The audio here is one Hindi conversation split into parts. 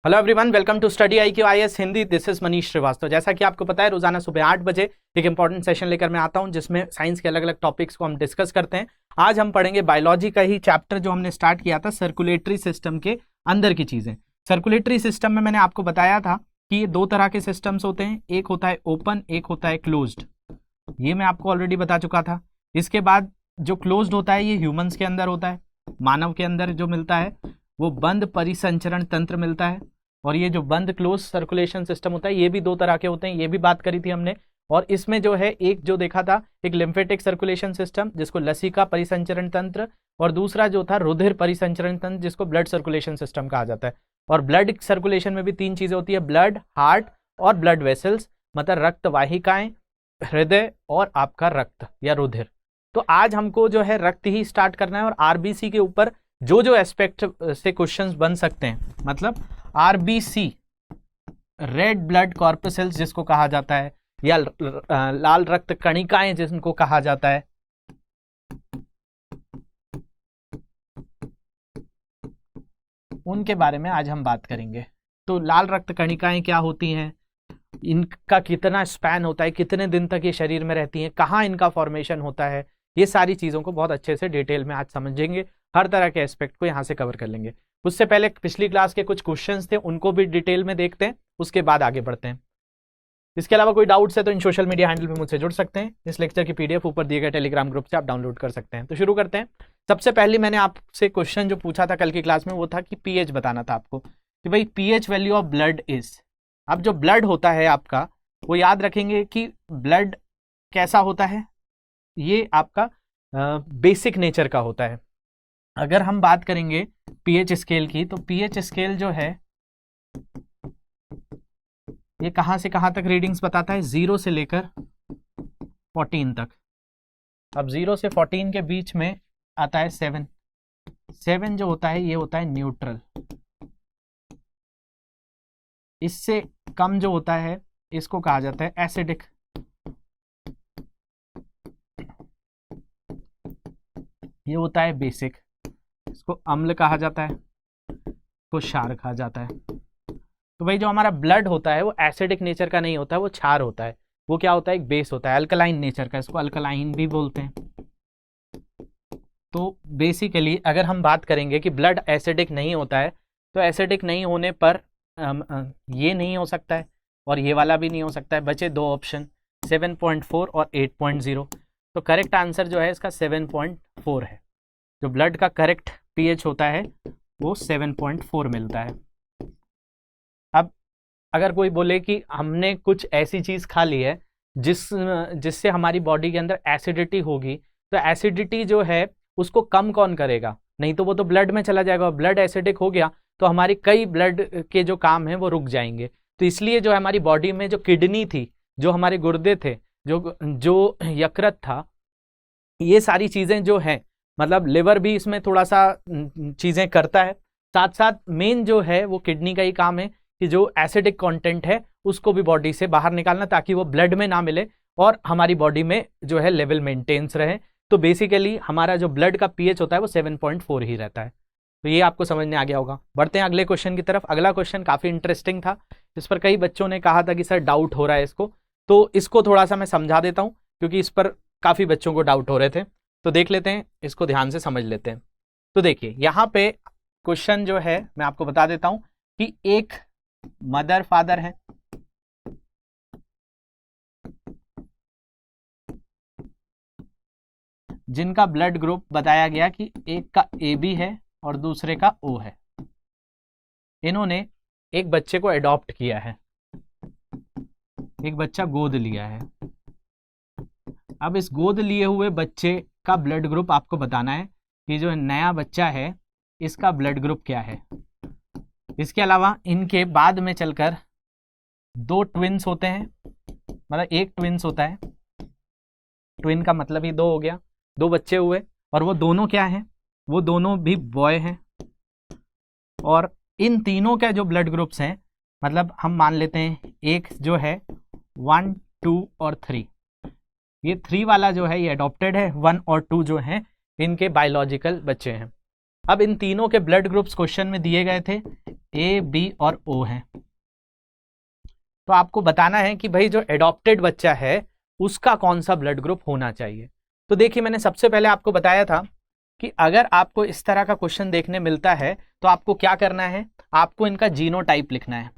Hello everyone, welcome to study IQIS Hindi. This is Manish Srivastava. जैसा कि आपको पता है, रोजाना सुबह 8 बजे एक इंपॉर्टेंट सेशन लेकर मैं आता हूं जिसमें साइंस के अलग अलग टॉपिक्स को हम डिस्कस करते हैं। आज हम पढ़ेंगे बायोलॉजी का ही चैप्टर जो हमने स्टार्ट किया था, सर्कुलेटरी सिस्टम के अंदर की चीजें। सर्कुलेटरी सिस्टम में मैंने आपको बताया था कि ये दो तरह के सिस्टम्स होते हैं, एक होता है ओपन, एक होता है क्लोज्ड। ये मैं आपको ऑलरेडी बता चुका था। इसके बाद जो क्लोज्ड होता है ये ह्यूमंस के अंदर होता है, मानव के अंदर जो मिलता है वो बंद परिसंचरण तंत्र मिलता है। और ये जो बंद क्लोज सर्कुलेशन सिस्टम होता है ये भी दो तरह के होते हैं, ये भी बात करी थी हमने। और इसमें जो है एक जो देखा था एक लिम्फेटिक सर्कुलेशन सिस्टम जिसको लसिका परिसंचरण तंत्र, और दूसरा जो था रुधिर परिसंचरण तंत्र जिसको ब्लड सर्कुलेशन सिस्टम कहा जाता है। और ब्लड सर्कुलेशन में भी तीन चीजें होती है, ब्लड, हार्ट और ब्लड वेसल्स, मतलब रक्त वाहिकाएं, हृदय और आपका रक्त या रुधिर। तो आज हमको जो है रक्त ही स्टार्ट करना है और आरबीसी के ऊपर जो जो एस्पेक्ट से क्वेश्चंस बन सकते हैं, मतलब आरबीसी रेड ब्लड कॉर्पसेल्स जिसको कहा जाता है, या लाल रक्त कणिकाएं जिनको कहा जाता है, उनके बारे में आज हम बात करेंगे। तो लाल रक्त कणिकाएं क्या होती हैं, इनका कितना स्पैन होता है, कितने दिन तक ये शरीर में रहती हैं, कहाँ इनका फॉर्मेशन होता है, ये सारी चीज़ों को बहुत अच्छे से डिटेल में आज समझेंगे। हर तरह के एस्पेक्ट को यहाँ से कवर कर लेंगे। उससे पहले पिछली क्लास के कुछ क्वेश्चंस थे, उनको भी डिटेल में देखते हैं, उसके बाद आगे बढ़ते हैं। इसके अलावा कोई डाउट्स है तो इन सोशल मीडिया हैंडल पे मुझसे जुड़ सकते हैं। इस लेक्चर की PDF ऊपर दिए गए टेलीग्राम ग्रुप से आप डाउनलोड कर सकते हैं। तो शुरू करते हैं। सबसे पहले मैंने आपसे क्वेश्चन जो पूछा था कल की क्लास में वो था कि pH बताना था आपको कि भाई pH value of blood is. अब जो ब्लड होता है आपका, वो याद रखेंगे कि ब्लड कैसा होता है, ये आपका बेसिक नेचर का होता है। अगर हम बात करेंगे pH स्केल की, तो pH स्केल जो है ये कहाँ से कहाँ तक रीडिंग्स बताता है, 0 से लेकर 14 तक। अब 0 से 14 के बीच में आता है 7। 7 जो होता है ये होता है न्यूट्रल। इससे कम जो होता है इसको कहा जाता है एसिडिक। ये होता है बेसिक, इसको अम्ल कहा जाता है, इसको क्षार कहा जाता है। तो भाई जो हमारा ब्लड होता है वो एसिडिक नेचर का नहीं होता है, वो क्षार होता है। वो क्या होता है, एक बेस होता है, अल्कलाइन नेचर का, इसको अल्कलाइन भी बोलते हैं। तो बेसिकली अगर हम बात करेंगे कि ब्लड एसिडिक नहीं होता है, तो एसिडिक नहीं होने पर ये नहीं हो सकता है और ये वाला भी नहीं हो सकता है। बचे दो ऑप्शन, 7.4 और 8.0। तो करेक्ट आंसर जो है इसका 7.4 है। जो ब्लड का करेक्ट pH होता है वो 7.4 मिलता है। अब अगर कोई बोले कि हमने कुछ ऐसी चीज़ खा ली है जिससे हमारी बॉडी के अंदर एसिडिटी होगी, तो एसिडिटी जो है उसको कम कौन करेगा, नहीं तो वो तो ब्लड में चला जाएगा। ब्लड एसिडिक हो गया तो हमारी कई ब्लड के जो काम हैं वो रुक जाएंगे। तो इसलिए जो हमारी बॉडी में जो किडनी थी, जो हमारे गुर्दे थे, जो यकृत था, ये सारी चीज़ें जो हैं, मतलब लिवर भी इसमें थोड़ा सा चीज़ें करता है। साथ साथ मेन जो है वो किडनी का ही काम है कि जो एसिडिक कंटेंट है उसको भी बॉडी से बाहर निकालना, ताकि वो ब्लड में ना मिले और हमारी बॉडी में जो है लेवल मेंटेन्स रहे। तो बेसिकली हमारा जो ब्लड का pH होता है वो 7.4 ही रहता है। तो ये आपको समझ में आ गया होगा। बढ़ते हैं अगले क्वेश्चन की तरफ। अगला क्वेश्चन काफ़ी इंटरेस्टिंग था, इस पर कई बच्चों ने कहा था कि सर डाउट हो रहा है इसको, तो इसको थोड़ा सा मैं समझा देता हूँ क्योंकि इस पर काफ़ी बच्चों को डाउट हो रहे थे। तो देख लेते हैं, इसको ध्यान से समझ लेते हैं। तो देखिए यहाँ पे क्वेश्चन जो है मैं आपको बता देता हूँ कि एक मदर फादर है, जिनका ब्लड ग्रुप बताया गया कि एक का AB है और दूसरे का O है। इन्होंने एक बच्चे को अडॉप्ट किया है, एक बच्चा गोद लिया है। अब इस गोद लिए हुए बच्चे का ब्लड ग्रुप आपको बताना है कि जो नया बच्चा है इसका ब्लड ग्रुप क्या है। इसके अलावा इनके बाद में चलकर दो ट्विंस होते हैं, मतलब एक ट्विंस होता है, ट्विन का मतलब ही दो हो गया, दो बच्चे हुए, और वो दोनों क्या हैं, वो दोनों भी बॉय हैं। और इन तीनों के जो ब्लड ग्रुप्स हैं, मतलब हम मान लेते हैं एक जो है 1, 2 और 3, ये 3 वाला जो है ये अडॉप्टेड है, 1 और 2 जो है इनके बायोलॉजिकल बच्चे हैं। अब इन तीनों के ब्लड ग्रुप्स क्वेश्चन में दिए गए थे, ए, बी और ओ हैं। तो आपको बताना है कि भाई जो एडॉप्टेड बच्चा है उसका कौन सा ब्लड ग्रुप होना चाहिए। तो देखिए, मैंने सबसे पहले आपको बताया था कि अगर आपको इस तरह का क्वेश्चन देखने मिलता है तो आपको क्या करना है, आपको इनका जीनोटाइप लिखना है।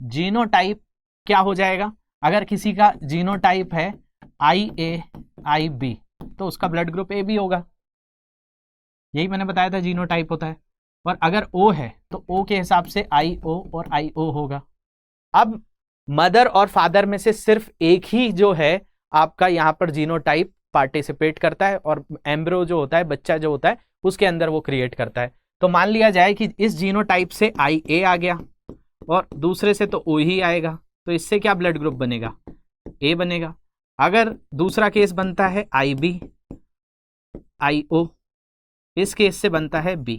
जीनोटाइप क्या हो जाएगा, अगर किसी का जीनोटाइप है IA IB तो उसका ब्लड ग्रुप ए बी होगा, यही मैंने बताया था जीनोटाइप होता है। और अगर O है तो O के हिसाब से IO और IO होगा। अब मदर और फादर में से सिर्फ एक ही जो है आपका यहाँ पर जीनोटाइप पार्टिसिपेट करता है और एम्ब्रो जो होता है, बच्चा जो होता है, उसके अंदर वो क्रिएट करता है। तो मान लिया जाए कि इस जीनोटाइप से IA आ गया और दूसरे से तो O ही आएगा, तो इससे क्या ब्लड ग्रुप बनेगा, A बनेगा। अगर दूसरा केस बनता है IB IO, इस केस से बनता है B।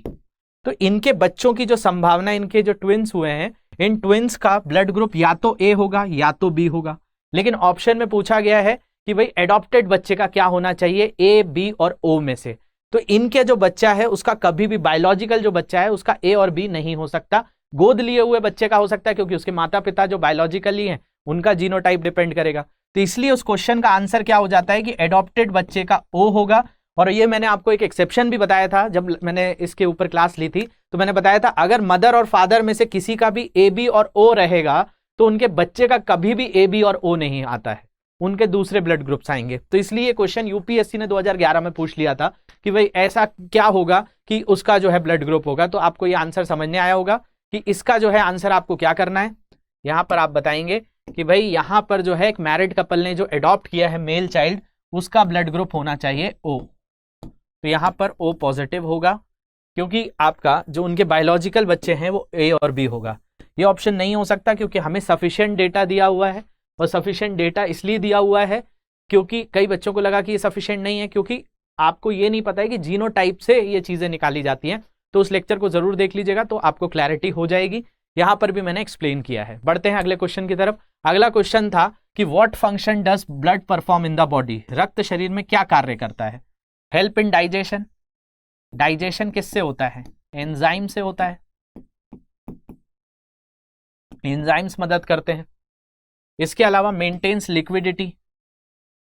तो इनके बच्चों की जो संभावना, इनके जो ट्विंस हुए हैं, इन ट्विंस का ब्लड ग्रुप या तो A होगा या तो B होगा। लेकिन ऑप्शन में पूछा गया है कि भाई एडॉप्टेड बच्चे का क्या होना चाहिए, A, B और O में से। तो इनके जो बच्चा है उसका कभी भी, बायोलॉजिकल जो बच्चा है उसका A और B नहीं हो सकता, गोद लिए हुए बच्चे का हो सकता है, क्योंकि उसके माता पिता जो बायोलॉजिकली हैं उनका जीनोटाइप डिपेंड करेगा। तो इसलिए उस क्वेश्चन का आंसर क्या हो जाता है कि एडॉप्टेड बच्चे का O होगा। और ये मैंने आपको एक एक्सेप्शन भी बताया था जब मैंने इसके ऊपर क्लास ली थी, तो मैंने बताया था अगर मदर और फादर में से किसी का भी ए बी और ओ रहेगा तो उनके बच्चे का कभी भी ए बी और ओ नहीं आता है, उनके दूसरे ब्लड ग्रुप्स आएंगे। तो इसलिए क्वेश्चन यूपीएससी ने 2011 में पूछ लिया था कि भाई ऐसा क्या होगा कि उसका जो है ब्लड ग्रुप होगा। तो आपको ये आंसर समझ में आया होगा कि इसका जो है आंसर आपको क्या करना है। यहां पर आप बताएंगे कि भाई यहां पर जो है एक मैरिड कपल ने जो एडॉप्ट किया है मेल चाइल्ड, उसका ब्लड ग्रुप होना चाहिए O। तो यहां पर O पॉजिटिव होगा, क्योंकि आपका जो उनके बायोलॉजिकल बच्चे हैं वो A और B होगा। ये ऑप्शन नहीं हो सकता क्योंकि हमें सफिशिएंट डेटा दिया हुआ है, और सफिशिएंट डेटा इसलिए दिया हुआ है क्योंकि कई बच्चों को लगा कि ये सफिशिएंट नहीं है, क्योंकि आपको ये नहीं पता है कि जीनोटाइप से ये चीजें निकाली जाती हैं। तो उस लेक्चर को जरूर देख लीजिएगा तो आपको क्लैरिटी हो जाएगी। यहां पर भी मैंने एक्सप्लेन किया है। बढ़ते हैं अगले क्वेश्चन की तरफ। अगला क्वेश्चन था कि what function does blood perform in the body, रक्त शरीर में क्या कार्य करता है। हेल्प इन डाइजेशन, डाइजेशन किससे होता है, एंजाइम से होता है, एंजाइम्स मदद करते हैं। इसके अलावा मेंटेन्स लिक्विडिटी,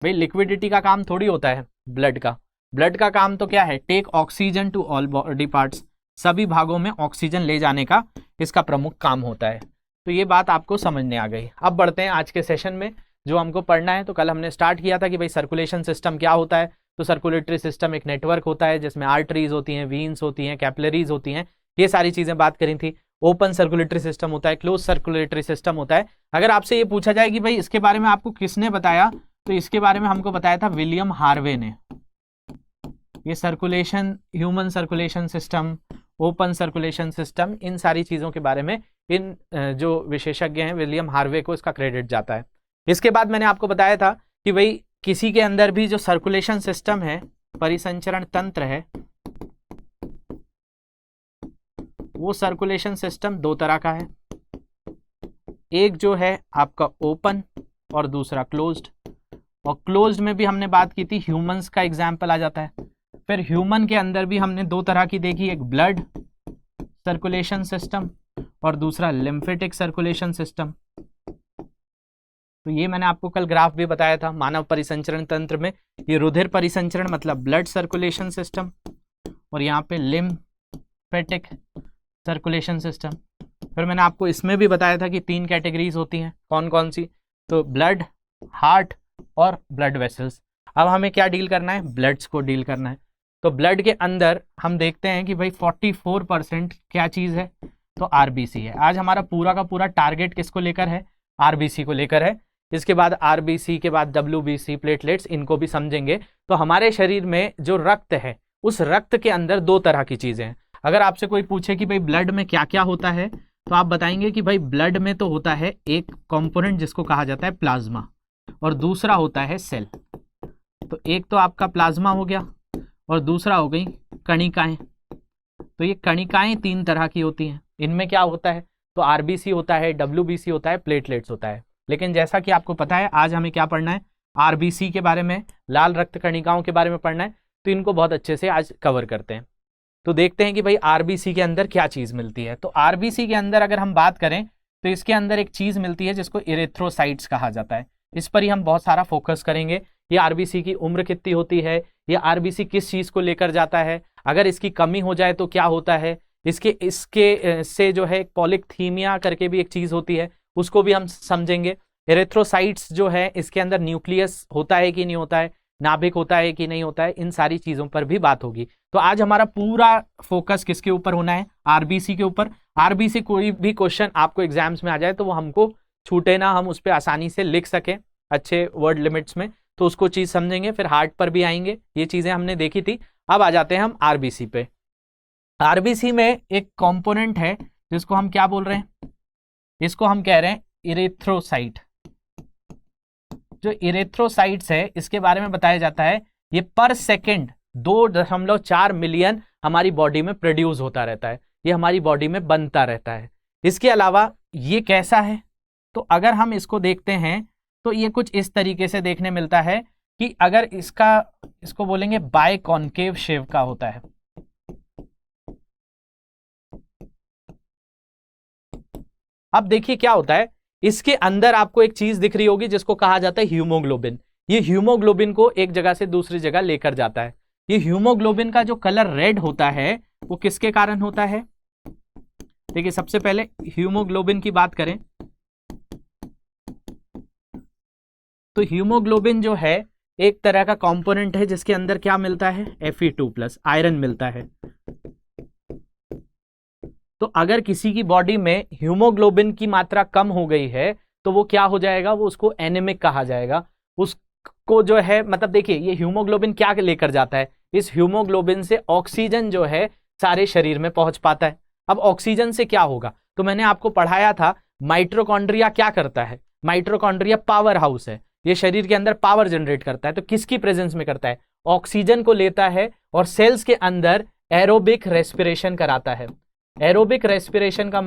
भाई लिक्विडिटी का काम थोड़ी होता है ब्लड का, ब्लड का काम तो क्या है, take oxygen to all body parts, सभी भागों में ऑक्सीजन ले जाने का इसका प्रमुख काम होता है। तो ये बात आपको समझने आ गई। अब बढ़ते हैं आज के सेशन में जो हमको पढ़ना है। तो कल हमने स्टार्ट किया था कि भाई सर्कुलेशन सिस्टम क्या होता है। तो सर्कुलेटरी सिस्टम एक नेटवर्क होता है जिसमें आर्टरीज होती हैं, वीन्स होती हैं, कैपिलरीज होती हैं, ये सारी चीजें बात करी थी। ओपन सर्कुलेटरी सिस्टम होता है, क्लोज सर्कुलेटरी सिस्टम होता है। अगर आपसे ये पूछा जाए कि भाई इसके बारे में आपको किसने बताया, तो इसके बारे में हमको बताया था विलियम हार्वे ने। ये circulation, human circulation system, open circulation system, इन सारी चीजों के बारे में इन जो विशेषज्ञ हैं विलियम हार्वे को इसका क्रेडिट जाता है। इसके बाद मैंने आपको बताया था कि भाई किसी के अंदर भी जो सर्कुलेशन सिस्टम है, परिसंचरण तंत्र है, वो सर्कुलेशन सिस्टम दो तरह का है। एक जो है आपका ओपन और दूसरा क्लोज्ड। और क्लोज्ड में भी हमने बात की थी, ह्यूमंस का एग्जाम्पल आ जाता है। फिर ह्यूमन के अंदर भी हमने दो तरह की देखी, एक ब्लड सर्कुलेशन सिस्टम और दूसरा लिम्फेटिक सर्कुलेशन सिस्टम। तो ये मैंने आपको कल ग्राफ भी बताया था। मानव परिसंचरण तंत्र में ये रुधिर परिसंचरण मतलब ब्लड सर्कुलेशन सिस्टम, और यहाँ पे लिम्फेटिक सर्कुलेशन सिस्टम। फिर मैंने आपको इसमें भी बताया था कि 3 कैटेगरीज होती हैं, कौन कौन सी, तो ब्लड, हार्ट और ब्लड वेसल्स। अब हमें क्या डील करना है, ब्लड्स को डील करना है। तो ब्लड के अंदर हम देखते हैं कि भाई 44% क्या चीज़ है, तो आरबीसी है। आज हमारा पूरा का पूरा टारगेट किसको लेकर है, आरबीसी को लेकर है। इसके बाद आरबीसी के बाद डब्ल्यूबीसी, प्लेटलेट्स, इनको भी समझेंगे। तो हमारे शरीर में जो रक्त है, उस रक्त के अंदर 2 तरह की चीज़ें हैं। अगर आपसे कोई पूछे कि भाई ब्लड में क्या क्या होता है, तो आप बताएंगे कि भाई ब्लड में तो होता है एक कंपोनेंट जिसको कहा जाता है प्लाज्मा, और दूसरा होता है सेल। तो एक तो आपका प्लाज्मा हो गया और दूसरा हो गई कणिकाएं। तो ये कणिकाएं 3 तरह की होती हैं। इनमें क्या होता है, तो आरबीसी होता है, डब्ल्यूबीसी होता है, प्लेटलेट्स होता है। लेकिन जैसा कि आपको पता है आज हमें क्या पढ़ना है, आरबीसी के बारे में, लाल रक्त कणिकाओं के बारे में पढ़ना है, तो इनको बहुत अच्छे से आज कवर करते हैं। तो देखते हैं कि भाई आरबीसी के अंदर क्या चीज़ मिलती है। तो आरबीसी के अंदर अगर हम बात करें तो इसके अंदर एक चीज़ मिलती है जिसको इरेथ्रोसाइट्स कहा जाता है। इस पर ही हम बहुत सारा फोकस करेंगे। ये आरबीसी की उम्र कितनी होती है, ये आरबीसी किस चीज़ को लेकर जाता है, अगर इसकी कमी हो जाए तो क्या होता है, इसके से जो है पॉलीथीमिया करके भी एक चीज़ होती है, उसको भी हम समझेंगे। इरेथ्रोसाइट्स जो है इसके अंदर न्यूक्लियस होता है कि नहीं होता है, नाभिक होता है कि नहीं होता है, इन सारी चीज़ों पर भी बात होगी। तो आज हमारा पूरा फोकस किसके ऊपर होना है, आरबीसी के ऊपर। आरबीसी कोई भी क्वेश्चन आपको एग्जाम्स में आ जाए तो वो हमको छूटे ना, हम उस पर आसानी से लिख सकें अच्छे वर्ड लिमिट्स में, तो उसको चीज़ समझेंगे। फिर हार्ट पर भी आएंगे, ये चीज़ें हमने देखी थी। अब आ जाते हैं हम आरबीसी पे। आरबीसी में एक कंपोनेंट है जिसको हम क्या बोल रहे हैं, इसको हम कह रहे हैं इरेथ्रोसाइट। जो इरेथ्रोसाइट्स है इसके बारे में बताया जाता है ये पर सेकेंड 2.4 मिलियन हमारी बॉडी में प्रोड्यूस होता रहता है, ये हमारी बॉडी में बनता रहता है। इसके अलावा ये कैसा है, तो अगर हम इसको देखते हैं तो ये कुछ इस तरीके से देखने मिलता है कि अगर इसको बोलेंगे बायकॉन्केव शेव का होता है। अब देखिए क्या होता है, इसके अंदर आपको एक चीज दिख रही होगी जिसको कहा जाता है हीमोग्लोबिन। ये हीमोग्लोबिन को एक जगह से दूसरी जगह लेकर जाता है। ये हीमोग्लोबिन का जो कलर रेड होता है वो किसके कारण होता है, देखिए सबसे पहले हीमोग्लोबिन की बात करें तो हीमोग्लोबिन जो है एक तरह का कंपोनेंट है जिसके अंदर क्या मिलता है, Fe2+, आयरन मिलता है। तो अगर किसी की बॉडी में हीमोग्लोबिन की मात्रा कम हो गई है तो वो क्या हो जाएगा, वो उसको एनीमिक कहा जाएगा। उसको जो है मतलब देखिए ये हीमोग्लोबिन क्या लेकर जाता है, इस हीमोग्लोबिन से ऑक्सीजन जो है सारे शरीर में पहुंच पाता है। अब ऑक्सीजन से क्या होगा, तो मैंने आपको पढ़ाया था माइटोकॉन्ड्रिया क्या करता है, माइटोकॉन्ड्रिया पावर हाउस है, ये शरीर के अंदर पावर जनरेट करता है। तो किसकी प्रेजेंस में करता है, ऑक्सीजन को लेता है और सेल्स के अंदर एरोबिक रेस्पिरेशन कराता है। एरोबिक रेस्पिरेशन का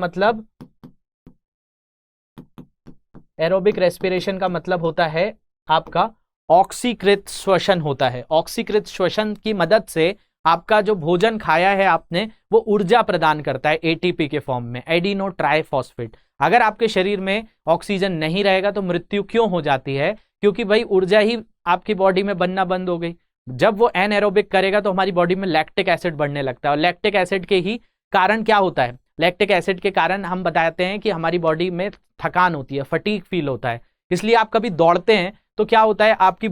मतलब होता है आपका ऑक्सीकृत श्वसन होता है। ऑक्सीकृत श्वसन की मदद से आपका जो भोजन खाया है आपने वो ऊर्जा प्रदान करता है एटीपी के फॉर्म में, एडिनो ट्राइफॉस्फेट। अगर आपके शरीर में ऑक्सीजन नहीं रहेगा तो मृत्यु क्यों हो जाती है, क्योंकि भाई ऊर्जा ही आपकी बॉडी में बनना बंद हो गई। जब वो एनएरोबिक करेगा तो हमारी बॉडी में लैक्टिक एसिड बढ़ने लगता है, और लैक्टिक एसिड के ही कारण क्या होता है, लैक्टिक एसिड के कारण हम बताते हैं कि हमारी बॉडी में थकान होती है, फटीग फील होता है। इसलिए आप कभी दौड़ते हैं तो क्या होता है, आपकी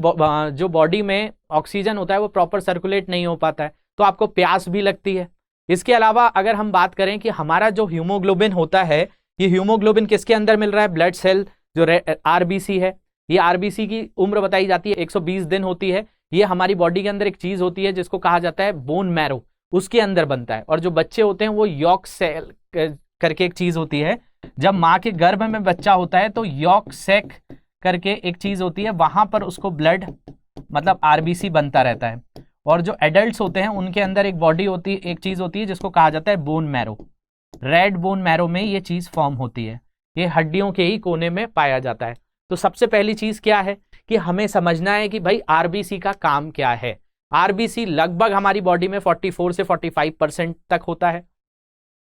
जो बॉडी में ऑक्सीजन होता है वो प्रॉपर सर्कुलेट नहीं हो पाता है, तो आपको प्यास भी लगती है। इसके अलावा अगर हम बात करें कि हमारा जो हीमोग्लोबिन होता है, ये हीमोग्लोबिन किसके अंदर मिल रहा है, ब्लड सेल जो आरबीसी है, ये आरबीसी की उम्र बताई जाती है 120 दिन होती है। ये हमारी बॉडी के अंदर एक चीज होती है जिसको कहा जाता है बोन मैरो, उसके अंदर बनता है। और जो बच्चे होते हैं वो यॉक सेल करके एक चीज होती है, जब माँ के गर्भ में बच्चा होता है तो यॉक सेक करके एक चीज होती है, वहां पर उसको ब्लड मतलब आरबीसी बनता रहता है। और जो एडल्ट्स होते हैं उनके अंदर एक बॉडी होती है, एक चीज होती है जिसको कहा जाता है bone marrow. Red bone marrow में ये चीज फॉर्म होती है, ये हड्डियों के ही कोने में पाया जाता है। तो सबसे पहली चीज क्या है कि हमें समझना है कि भाई आरबीसी का काम क्या है। आरबीसी लगभग हमारी बॉडी में 44 से 45% तक होता है।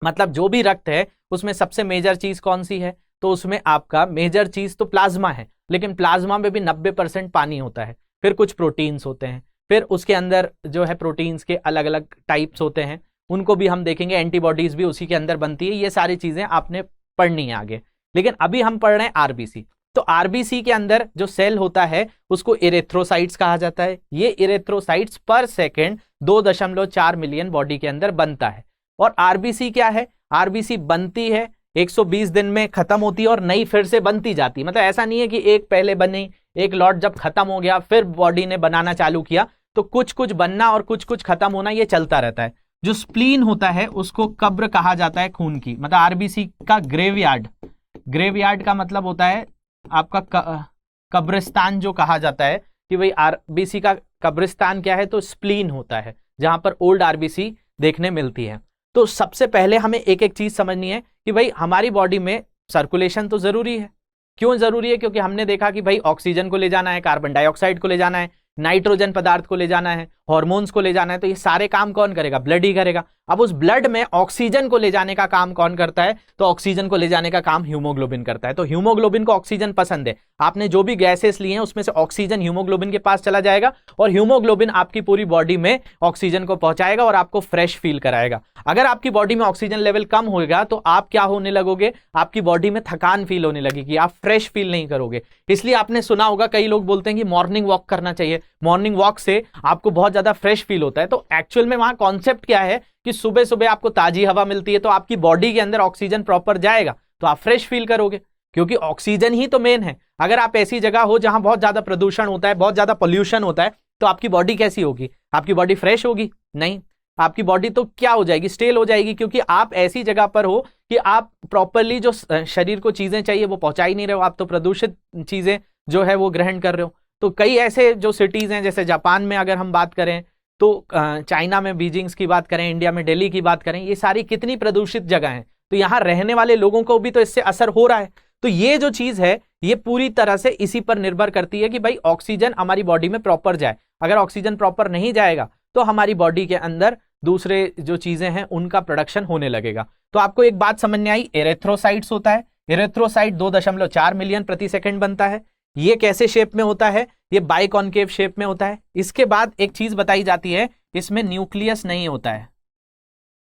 मतलब जो भी रक्त है उसमें सबसे मेजर चीज कौन सी है, तो उसमें आपका मेजर चीज तो प्लाज्मा है, लेकिन प्लाज्मा में भी 90% पानी होता है। फिर कुछ प्रोटीन्स होते हैं, फिर उसके अंदर जो है प्रोटीन्स के अलग अलग टाइप्स होते हैं, उनको भी हम देखेंगे, एंटीबॉडीज भी उसी के अंदर बनती है। ये सारी चीजें आपने पढ़नी है आगे, लेकिन अभी हम पढ़ रहे हैं आरबीसी। तो आरबीसी के अंदर जो सेल होता है उसको इरेथ्रोसाइट्स कहा जाता है। ये इरेथ्रोसाइट्स पर सेकेंड 2.4 मिलियन बॉडी के अंदर बनता है। और आरबीसी क्या है, आरबीसी बनती है 120 दिन में खत्म होती है और नई फिर से बनती जाती है। मतलब ऐसा नहीं है कि एक पहले बनी, एक लॉट जब खत्म हो गया फिर बॉडी ने बनाना चालू किया, तो कुछ कुछ बनना और कुछ कुछ खत्म होना ये चलता रहता है। जो स्प्लीन होता है उसको कब्र कहा जाता है खून की, मतलब आरबीसी का ग्रेवयार्ड। ग्रेवयार्ड का मतलब होता है आपका कब्रिस्तान, जो कहा जाता है कि भाई आरबीसी का कब्रिस्तान क्या है, तो स्प्लीन होता है जहां पर ओल्ड आरबीसी देखने मिलती है। तो सबसे पहले हमें एक एक चीज समझनी है कि भाई हमारी बॉडी में सर्कुलेशन तो जरूरी है, क्यों जरूरी है? क्योंकि हमने देखा कि भाई ऑक्सीजन को ले जाना है, कार्बन डाइऑक्साइड को ले जाना है, नाइट्रोजन पदार्थ को ले जाना है, हार्मोन्स को ले जाना है, तो ये सारे काम कौन करेगा? ब्लड ही करेगा। अब उस ब्लड में ऑक्सीजन को ले जाने का काम कौन करता है? तो ऑक्सीजन को ले जाने का काम हीमोग्लोबिन करता है। तो हीमोग्लोबिन को ऑक्सीजन पसंद है, आपने जो भी गैसेस लिए हैं उसमें से ऑक्सीजन हीमोग्लोबिन के पास चला जाएगा और हीमोग्लोबिन आपकी पूरी बॉडी में ऑक्सीजन को पहुंचाएगा और आपको फ्रेश फील कराएगा। अगर आपकी बॉडी में ऑक्सीजन लेवल कम होगा तो आप क्या होने लगोगे? आपकी बॉडी में थकान फील होने लगेगी, आप फ्रेश फील नहीं करोगे। इसलिए आपने सुना होगा, कई लोग बोलते हैं कि मॉर्निंग वॉक करना चाहिए, मॉर्निंग वॉक से आपको बहुत ज्यादा फ्रेश फील होता है। तो एक्चुअल में वहां कॉन्सेप्ट क्या है कि सुबह सुबह आपको ताजी हवा मिलती है तो आपकी बॉडी के अंदर ऑक्सीजन प्रॉपर जाएगा तो आप फ्रेश फील करोगे, क्योंकि ऑक्सीजन ही तो मेन है। अगर आप ऐसी जगह हो जहां बहुत ज्यादा प्रदूषण होता है, बहुत ज्यादा पोल्यूशन होता है, तो आपकी बॉडी कैसी होगी? आपकी बॉडी फ्रेश होगी? नहीं, आपकी बॉडी तो क्या हो जाएगी? स्टेल हो जाएगी, क्योंकि आप ऐसी जगह पर हो कि आप प्रॉपरली जो शरीर को चीजें चाहिए वो पहुंचा ही नहीं रहे हो, आप तो प्रदूषित चीजें जो है वो ग्रहण कर रहे हो। तो कई ऐसे जो सिटीज हैं, जैसे जापान में अगर हम बात करें, तो चाइना में बीजिंग्स की बात करें, इंडिया में दिल्ली की बात करें, ये सारी कितनी प्रदूषित जगह हैं, तो यहाँ रहने वाले लोगों को भी तो इससे असर हो रहा है। तो ये जो चीज है ये पूरी तरह से इसी पर निर्भर करती है कि भाई ऑक्सीजन हमारी बॉडी में प्रॉपर जाए। अगर ऑक्सीजन प्रॉपर नहीं जाएगा तो हमारी बॉडी के अंदर दूसरे जो चीजें हैं उनका प्रोडक्शन होने लगेगा। तो आपको एक बात समझ में आई, एरेथ्रोसाइट्स होता है, एरेथ्रोसाइट 2.4 मिलियन प्रति सेकंड बनता है। ये कैसे शेप में होता है? ये बाइकॉन्केव शेप में होता है। इसके बाद एक चीज बताई जाती है, इसमें न्यूक्लियस नहीं होता है।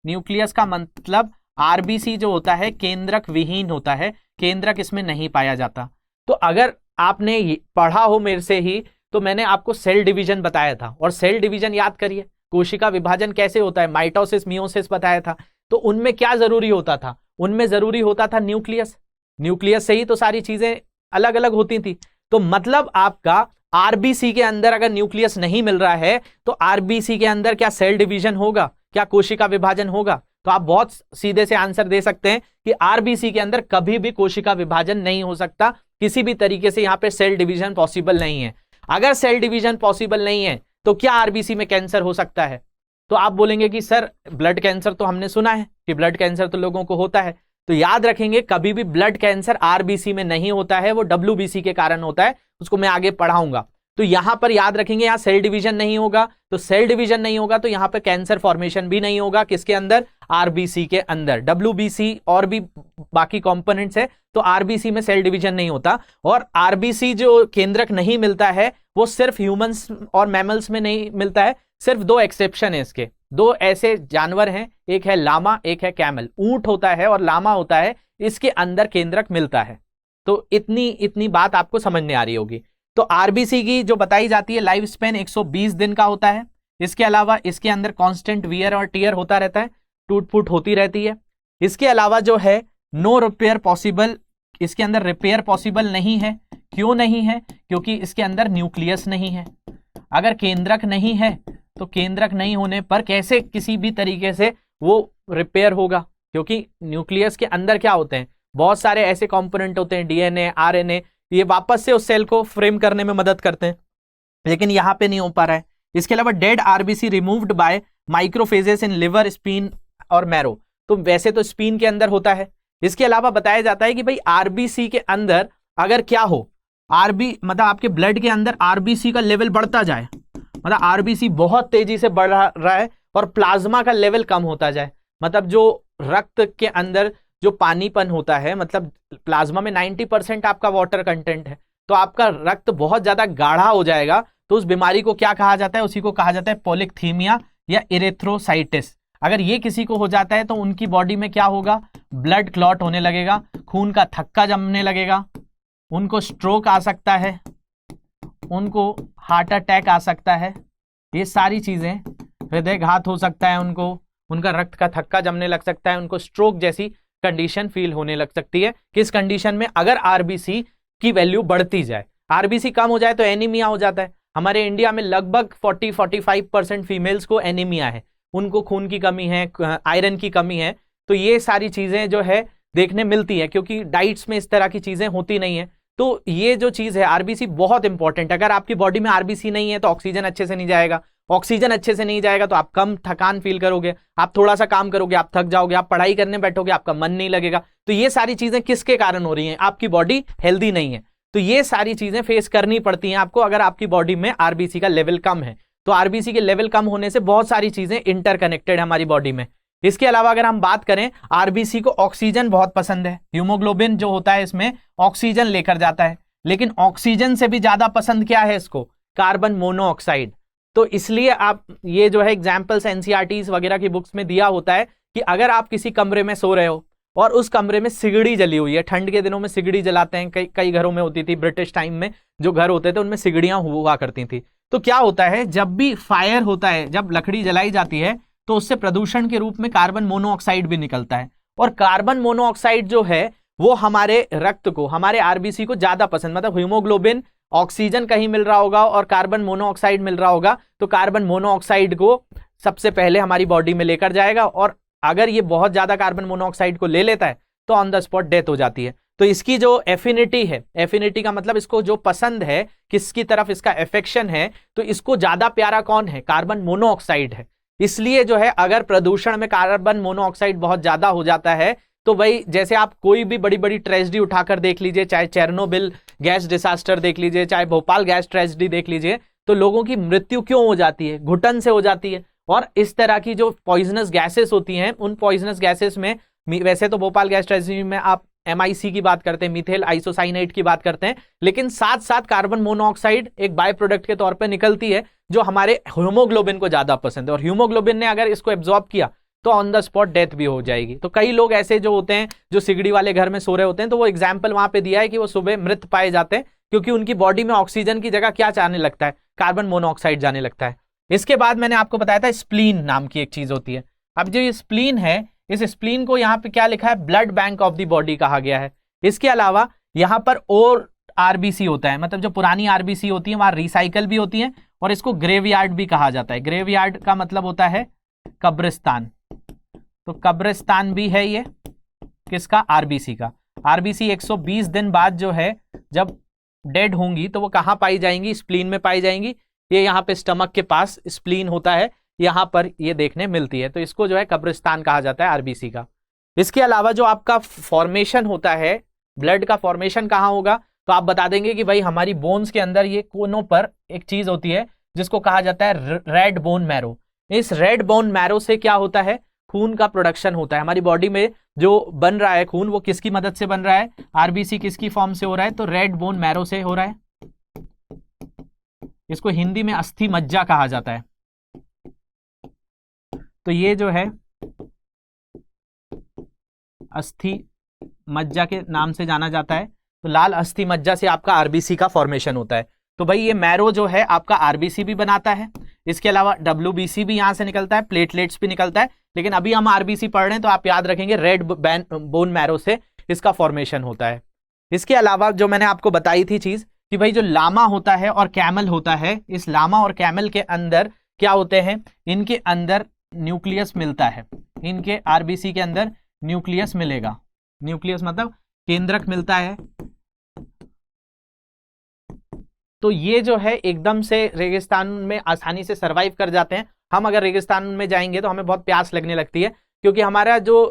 न्यूक्लियस का मतलब आरबीसी जो होता है केंद्रक विहीन होता है, केंद्रक इसमें नहीं पाया जाता। तो अगर आपने पढ़ा हो मेरे से ही, तो मैंने आपको सेल डिवीजन बताया था, और सेल डिवीजन याद करिए, कोशिका विभाजन कैसे होता है, माइटोसिस मियोसिस बताया था। तो उनमें क्या जरूरी होता था? उनमें जरूरी होता था न्यूक्लियस। न्यूक्लियस से ही तो सारी चीजें अलग अलग होती थी। तो मतलब आपका आरबीसी के अंदर अगर न्यूक्लियस नहीं मिल रहा है तो आरबीसी के अंदर क्या सेल डिवीजन होगा? क्या कोशिका विभाजन होगा? तो आप बहुत सीधे से आंसर दे सकते हैं कि आरबीसी के अंदर कभी भी कोशिका विभाजन नहीं हो सकता, किसी भी तरीके से यहां पे सेल डिवीजन पॉसिबल नहीं है। अगर सेल डिवीजन पॉसिबल नहीं है तो क्या आरबीसी में कैंसर हो सकता है? तो आप बोलेंगे कि सर ब्लड कैंसर तो हमने सुना है कि ब्लड कैंसर तो लोगों को होता है। तो याद रखेंगे, कभी भी ब्लड कैंसर आरबीसी में नहीं होता है, वो डब्ल्यूबीसी के कारण होता है, उसको मैं आगे पढ़ाऊंगा। तो यहां पर याद रखेंगे, यहां सेल डिवीजन नहीं होगा, तो सेल डिवीजन नहीं होगा तो यहां पर कैंसर फॉर्मेशन भी नहीं होगा। किसके अंदर? आरबीसी के अंदर। डब्ल्यूबीसी और भी बाकी कंपोनेंट्स है, तो आरबीसी में सेल डिवीजन नहीं होता। और आरबीसी जो केंद्रक नहीं मिलता है वो सिर्फ ह्यूमंस और मैमल्स में नहीं मिलता है, सिर्फ 2 एक्सेप्शन है इसके। 2 ऐसे जानवर हैं, एक है लामा, एक है कैमल। ऊंट होता है और लामा होता है, इसके अंदर केंद्रक मिलता है। तो इतनी बात आपको समझ में आ रही होगी। तो आरबीसी की जो बताई जाती है लाइफ स्पेन 120 दिन का होता है। इसके अलावा इसके अंदर कांस्टेंट वियर और टियर होता रहता है, टूट फूट होती रहती है। इसके अलावा जो है नो रिपेयर पॉसिबल, इसके अंदर रिपेयर पॉसिबल नहीं है। क्यों नहीं है? क्योंकि इसके अंदर न्यूक्लियस नहीं है। अगर केंद्रक नहीं है तो केंद्रक नहीं होने पर कैसे किसी भी तरीके से वो रिपेयर होगा? क्योंकि न्यूक्लियस के अंदर क्या होते हैं? बहुत सारे ऐसे कंपोनेंट होते हैं, डीएनए, आरएनए, ये वापस से उस सेल को फ्रेम करने में मदद करते हैं, लेकिन यहां पे नहीं हो पा रहा है। इसके अलावा dead RBC removed by macrophages in liver, spleen और मैरो। तो वैसे तो स्पीन के अंदर होता है। इसके अलावा बताया जाता है कि भाई आरबीसी के अंदर अगर क्या हो, मतलब आपके ब्लड के अंदर आरबीसी का लेवल बढ़ता जाए, मतलब आरबीसी बहुत तेजी से बढ़ रहा है और प्लाज्मा का लेवल कम होता जाए, मतलब जो रक्त के अंदर जो पानीपन होता है, मतलब प्लाज्मा में 90% आपका वाटर कंटेंट है, तो आपका रक्त बहुत ज्यादा गाढ़ा हो जाएगा। तो उस बीमारी को क्या कहा जाता है? उसी को कहा जाता है पॉलीथीमिया या इरेथ्रोसाइटिस। अगर ये किसी को हो जाता है तो उनकी बॉडी में क्या होगा? ब्लड क्लॉट होने लगेगा, खून का थक्का जमने लगेगा, उनको स्ट्रोक आ सकता है, उनको हार्ट अटैक आ सकता है, ये सारी चीजें, हृदयघात हो सकता है उनको, उनका रक्त का थक्का जमने लग सकता है, उनको स्ट्रोक जैसी कंडीशन फील होने लग सकती है। किस कंडीशन में? अगर आरबीसी की वैल्यू बढ़ती जाए। आरबीसी कम हो जाए तो एनीमिया हो जाता है। हमारे इंडिया में लगभग 40-45% फीमेल्स को एनीमिया है, उनको खून की कमी है, आयरन की कमी है। तो ये सारी चीजें जो है देखने मिलती है, क्योंकि डाइट्स में इस तरह की चीजें होती नहीं है। तो ये जो चीज है आरबीसी बहुत इंपॉर्टेंट है। अगर आपकी बॉडी में आरबीसी नहीं है तो ऑक्सीजन अच्छे से नहीं जाएगा, ऑक्सीजन अच्छे से नहीं जाएगा तो आप कम थकान फील करोगे, आप थोड़ा सा काम करोगे आप थक जाओगे, आप पढ़ाई करने बैठोगे आपका मन नहीं लगेगा। तो ये सारी चीजें किसके कारण हो रही हैं? आपकी बॉडी हेल्दी नहीं है। तो ये सारी चीजें फेस करनी पड़ती हैं आपको अगर आपकी बॉडी में आरबीसी का लेवल कम है। तो आरबीसी के लेवल कम होने से बहुत सारी चीजें इंटरकनेक्टेड है हमारी बॉडी में। इसके अलावा अगर हम बात करें, आरबीसी को ऑक्सीजन बहुत पसंद है, हीमोग्लोबिन जो होता है इसमें ऑक्सीजन लेकर जाता है, लेकिन ऑक्सीजन से भी ज्यादा पसंद क्या है इसको? Carbon monoxide. तो इसलिए आप ये जो है एग्जाम्पल्स एनसीईआरटी वगैरह की बुक्स में दिया होता है कि अगर आप किसी कमरे में सो रहे हो और उस कमरे में सिगड़ी जली हुई है, ठंड के दिनों में सिगड़ी जलाते हैं, कई घरों में होती थी, ब्रिटिश टाइम में जो घर होते थे उनमें सिगड़ियां हुआ करती थी। तो क्या होता है, जब भी फायर होता है, जब लकड़ी जलाई जाती है तो उससे प्रदूषण के रूप में कार्बन मोनोऑक्साइड भी निकलता है। और कार्बन मोनोऑक्साइड जो है वो हमारे रक्त को, हमारे आरबीसी को ज्यादा पसंद, मतलब हीमोग्लोबिन ऑक्सीजन कहीं मिल रहा होगा और कार्बन मोनोऑक्साइड मिल रहा होगा तो कार्बन मोनोऑक्साइड को सबसे पहले हमारी बॉडी में लेकर जाएगा, और अगर ये बहुत ज्यादा कार्बन मोनोऑक्साइड को ले लेता है तो ऑन द स्पॉट डेथ हो जाती है। तो इसकी जो एफिनिटी है, एफिनिटी का मतलब इसको जो पसंद है, किसकी तरफ इसका एफेक्शन है, तो इसको ज्यादा प्यारा कौन है? कार्बन मोनोऑक्साइड है। इसलिए जो है अगर प्रदूषण में कार्बन मोनोऑक्साइड बहुत ज्यादा हो जाता है तो भाई जैसे आप कोई भी बड़ी बड़ी ट्रेजेडी उठाकर देख लीजिए, चाहे चेरनोबिल गैस डिसास्टर देख लीजिए, चाहे भोपाल गैस ट्रेजेडी देख लीजिए, तो लोगों की मृत्यु क्यों हो जाती है? घुटन से हो जाती है। और इस तरह की जो पॉइजनस गैसेस होती हैं, उन पॉइजनस गैसेस में, वैसे तो भोपाल गैस ट्रेजेडी में आप MIC की बात करते हैं, मिथेल आइसोसाइनेट की बात करते हैं, लेकिन साथ साथ कार्बन मोनोऑक्साइड एक बाय प्रोडक्ट के तौर पर निकलती है जो हमारे हीमोग्लोबिन को ज्यादा पसंद है, और हीमोग्लोबिन ने अगर इसको एब्जॉर्ब किया तो ऑन द स्पॉट डेथ भी हो जाएगी। तो कई लोग ऐसे जो होते हैं जो सिगड़ी वाले घर में सो रहे होते हैं, तो वो एग्जाम्पल वहां पे दिया है कि वो सुबह मृत पाए जाते हैं क्योंकि उनकी बॉडी में ऑक्सीजन की जगह क्या जाने लगता है? कार्बन मोनोऑक्साइड जाने लगता है। इसके बाद मैंने आपको बताया था स्प्लीन नाम की एक चीज होती है। अब जो ये स्प्लीन है, इस स्प्लीन को यहाँ पे क्या लिखा है? Blood bank of the body कहा गया है। इसके अलावा यहाँ पर और आरबीसी होता है, मतलब जो पुरानी आरबीसी होती है वहां रिसाइकल भी होती है, और इसको ग्रेवयार्ड भी कहा जाता है। ग्रेवयार्ड का मतलब होता है कब्रिस्तान। तो कब्रिस्तान भी है ये किसका? आरबीसी का। आरबीसी 120 दिन बाद जो है जब डेड होंगी तो वो कहां पाई जाएंगी? स्प्लीन में पाई जाएंगी। ये यहाँ पे स्टमक के पास स्प्लीन होता है, यहां पर ये देखने मिलती है, तो इसको जो है कब्रिस्तान कहा जाता है आरबीसी का। इसके अलावा जो आपका फॉर्मेशन होता है, ब्लड का फॉर्मेशन कहां होगा? तो आप बता देंगे कि भाई हमारी बोन्स के अंदर ये कोनों पर एक चीज होती है जिसको कहा जाता है रेड बोन मैरो। इस रेड बोन मैरो से क्या होता है? खून का प्रोडक्शन होता है। हमारी बॉडी में जो बन रहा है खून, वो किसकी मदद से बन रहा है? आरबीसी किसकी फॉर्म से हो रहा है? तो रेड बोन मैरो से हो रहा है। इसको हिंदी में अस्थि मज्जा कहा जाता है। तो ये जो है अस्थि मज्जा के नाम से जाना जाता है। तो लाल अस्थि मज्जा से आपका आरबीसी का फॉर्मेशन होता है। तो भाई ये मैरो जो है आपका आरबीसी भी बनाता है, इसके अलावा WBC भी यहां से निकलता है, प्लेटलेट्स भी निकलता है, लेकिन अभी हम आरबीसी पढ़ रहे हैं तो आप याद रखेंगे रेड बोन मैरो से इसका फॉर्मेशन होता है। इसके अलावा जो मैंने आपको बताई थी चीज कि भाई जो लामा होता है और कैमल होता है, इस लामा और कैमल के अंदर क्या होते हैं? इनके अंदर न्यूक्लियस मिलता है। इनके आरबीसी के अंदर न्यूक्लियस मिलेगा। न्यूक्लियस मतलब केंद्रक मिलता है। तो ये जो है एकदम से रेगिस्तान में आसानी से सरवाइव कर जाते हैं। हम अगर रेगिस्तान में जाएंगे तो हमें बहुत प्यास लगने लगती है, क्योंकि हमारा जो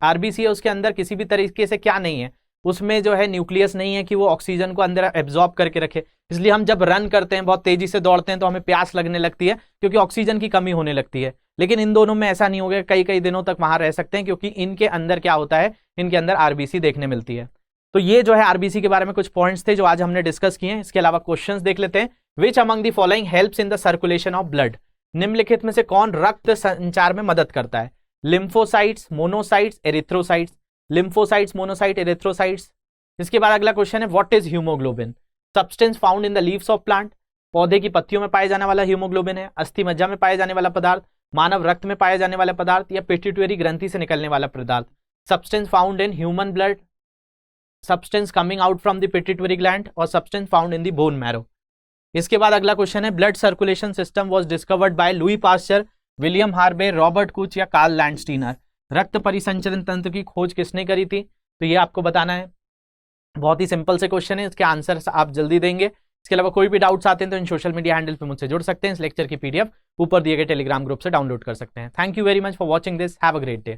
आरबीसी है उसके अंदर किसी भी तरीके से क्या नहीं है, उसमें जो है न्यूक्लियस नहीं है कि वो ऑक्सीजन को अंदर एब्जॉर्ब करके रखे। इसलिए हम जब रन करते हैं, बहुत तेजी से दौड़ते हैं, तो हमें प्यास लगने लगती है क्योंकि ऑक्सीजन की कमी होने लगती है। लेकिन इन दोनों में ऐसा नहीं होगा, कई कई दिनों तक वहां रह सकते हैं क्योंकि इनके अंदर क्या होता है? इनके अंदर आरबीसी देखने मिलती है। तो ये जो है आरबीसी के बारे में कुछ पॉइंट्स थे जो आज हमने डिस्कस किए हैं। इसके अलावा क्वेश्चंस देख लेते हैं। Which among the following helps in the circulation of blood? निम्नलिखित में से कौन रक्त संचार में मदद करता है? Lymphocytes, monocytes, erythrocytes. Lymphocytes, monocyte, erythrocytes. इसके बाद अगला क्वेश्चन है what is haemoglobin? Substance found in the leaves of plant. पौधे की पत्तियों में पाए जाने वाला हीमोग्लोबिन है। अस्थि मज्जा में पाए जाने वाला पदार्थ, मानव रक्त में पाए जाने वाला पदार्थ, या पिट्यूटरी ग्रंथि से निकलने वाला पदार्थ। Substance found in human blood, substance coming out from the pituitary gland, और substance found in the bone marrow. इसके बाद अगला क्वेश्चन है blood circulation system was discovered by Louis Pasteur, William Harvey, Robert Koch या कार्ल लैंडस्टीनर। रक्त परिसंचरण तंत्र की खोज किसने करी थी? तो ये आपको बताना है। बहुत ही सिंपल से क्वेश्चन है, इसके आंसर आप जल्दी देंगे। इसके अलावा कोई भी डाउट्स आते हैं तो इन सोशल मीडिया हैंडल पे मुझसे जुड़ सकते हैं। इस लेक्चर की PDF ऊपर दिए गए टेलीग्राम ग्रुप से डाउनलोड कर सकते हैं। Thank you very much for watching this, have a great day.